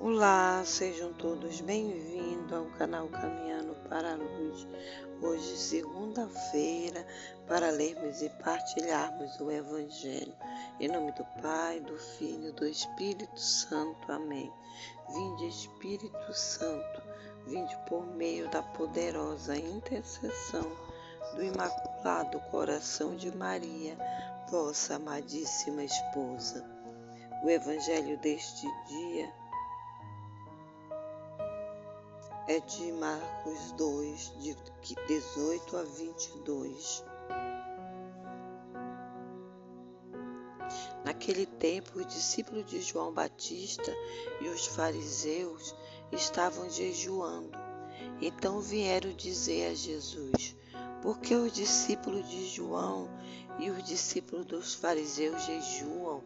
Olá, sejam todos bem-vindos ao canal Caminhando para a Luz. Hoje, segunda-feira, para lermos e partilharmos o Evangelho. Em nome do Pai, do Filho e do Espírito Santo. Amém. Vinde, Espírito Santo, vinde por meio da poderosa intercessão do Imaculado Coração de Maria, vossa amadíssima esposa. O Evangelho deste dia é de Marcos 2, de 18 a 22. Naquele tempo, os discípulos de João Batista e os fariseus estavam jejuando. Então vieram dizer a Jesus: por que os discípulos de João e os discípulos dos fariseus jejuam,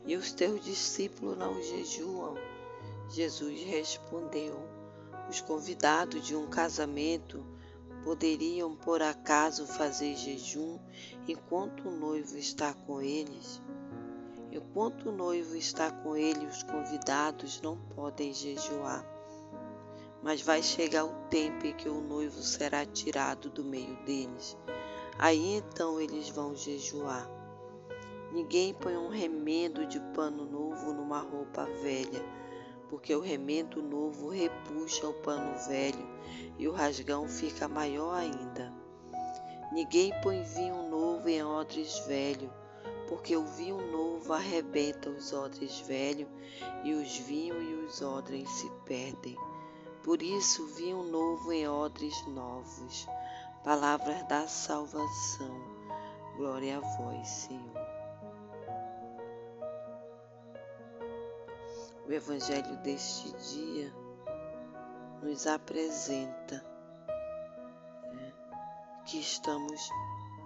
e os teus discípulos não jejuam? Jesus respondeu: os convidados de um casamento poderiam por acaso fazer jejum enquanto o noivo está com eles? Enquanto o noivo está com eles, os convidados não podem jejuar. Mas vai chegar o tempo em que o noivo será tirado do meio deles. Aí então eles vão jejuar. Ninguém põe um remendo de pano novo numa roupa velha, porque o remendo novo repuxa o pano velho e o rasgão fica maior ainda. Ninguém põe vinho novo em odres velho, porque o vinho novo arrebenta os odres velhos e os vinhos e os odres se perdem. Por isso, vinho novo em odres novos. Palavras da salvação. Glória a vós, Senhor. O Evangelho deste dia nos apresenta que estamos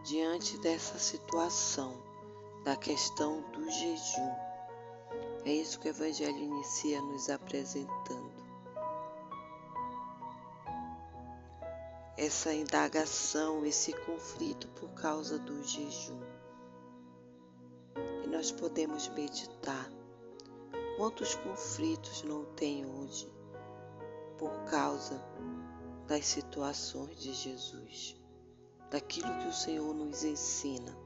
diante dessa situação, da questão do jejum. É isso que o Evangelho inicia nos apresentando. Essa indagação, esse conflito por causa do jejum. E nós podemos meditar. Quantos conflitos não tem hoje por causa das situações de Jesus, daquilo que o Senhor nos ensina?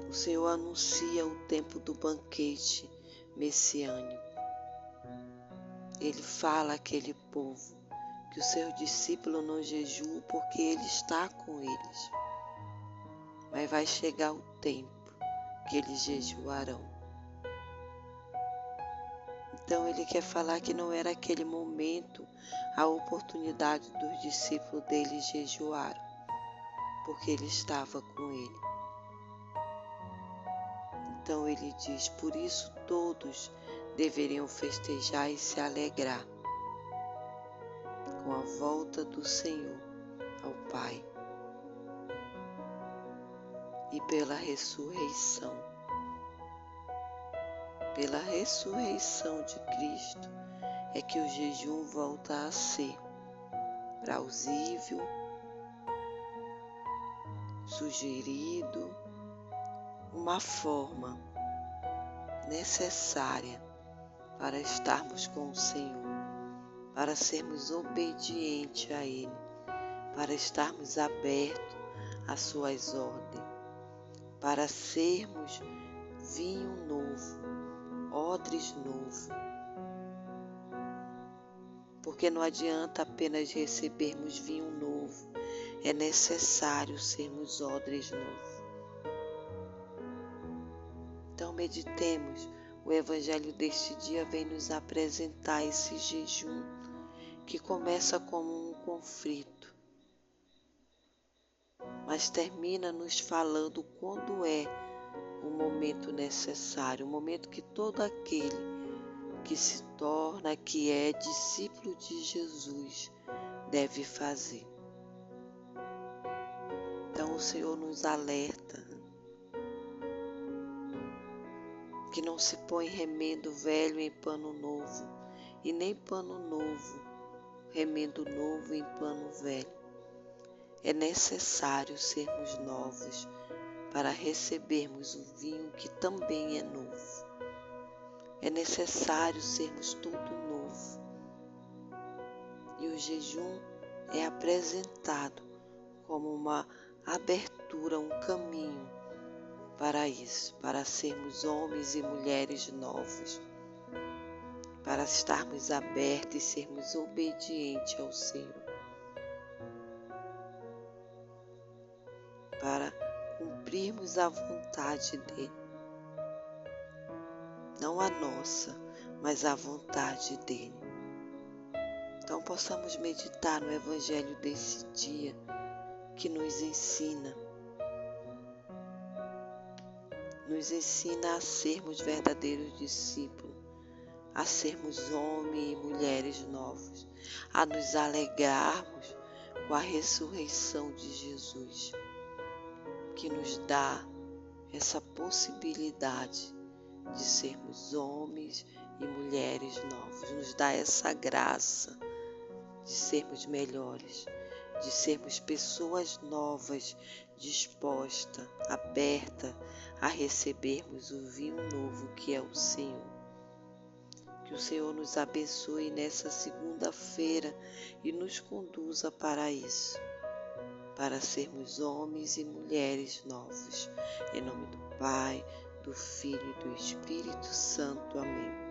O Senhor anuncia o tempo do banquete messiânico. Ele fala àquele povo que o seu discípulo não jejua porque ele está com eles. Mas vai chegar o tempo que eles jejuarão. Então ele quer falar que não era aquele momento a oportunidade dos discípulos dele jejuar, porque ele estava com ele. Então ele diz: por isso todos deveriam festejar e se alegrar com a volta do Senhor ao Pai e pela ressurreição. Pela ressurreição de Cristo é que o jejum volta a ser plausível, sugerido, uma forma necessária para estarmos com o Senhor, para sermos obedientes a Ele, para estarmos abertos às suas ordens, para sermos vinho novo, odres novo. Porque não adianta apenas recebermos vinho novo, é necessário sermos odres novos. Então meditemos, o Evangelho deste dia vem nos apresentar esse jejum que começa como um conflito, mas termina nos falando quando é o momento necessário, o momento que todo aquele que se torna, que é discípulo de Jesus, deve fazer. Então o Senhor nos alerta que não se põe remendo velho em pano novo, e nem pano novo, remendo novo em pano velho. É necessário sermos novos para recebermos o vinho que também é novo. É necessário sermos tudo novo. E o jejum é apresentado como uma abertura, um caminho para isso, para sermos homens e mulheres novos, para estarmos abertos e sermos obedientes ao Senhor, para cumprirmos a vontade dEle, não a nossa, mas a vontade dEle. Então possamos meditar no Evangelho desse dia que nos ensina a sermos verdadeiros discípulos, a sermos homens e mulheres novos, a nos alegrarmos com a ressurreição de Jesus, que nos dá essa possibilidade de sermos homens e mulheres novos, nos dá essa graça de sermos melhores, de sermos pessoas novas, dispostas, abertas a recebermos o vinho novo que é o Senhor. Que o Senhor nos abençoe nessa segunda-feira e nos conduza para isso, para sermos homens e mulheres novos. Em nome do Pai, do Filho e do Espírito Santo. Amém.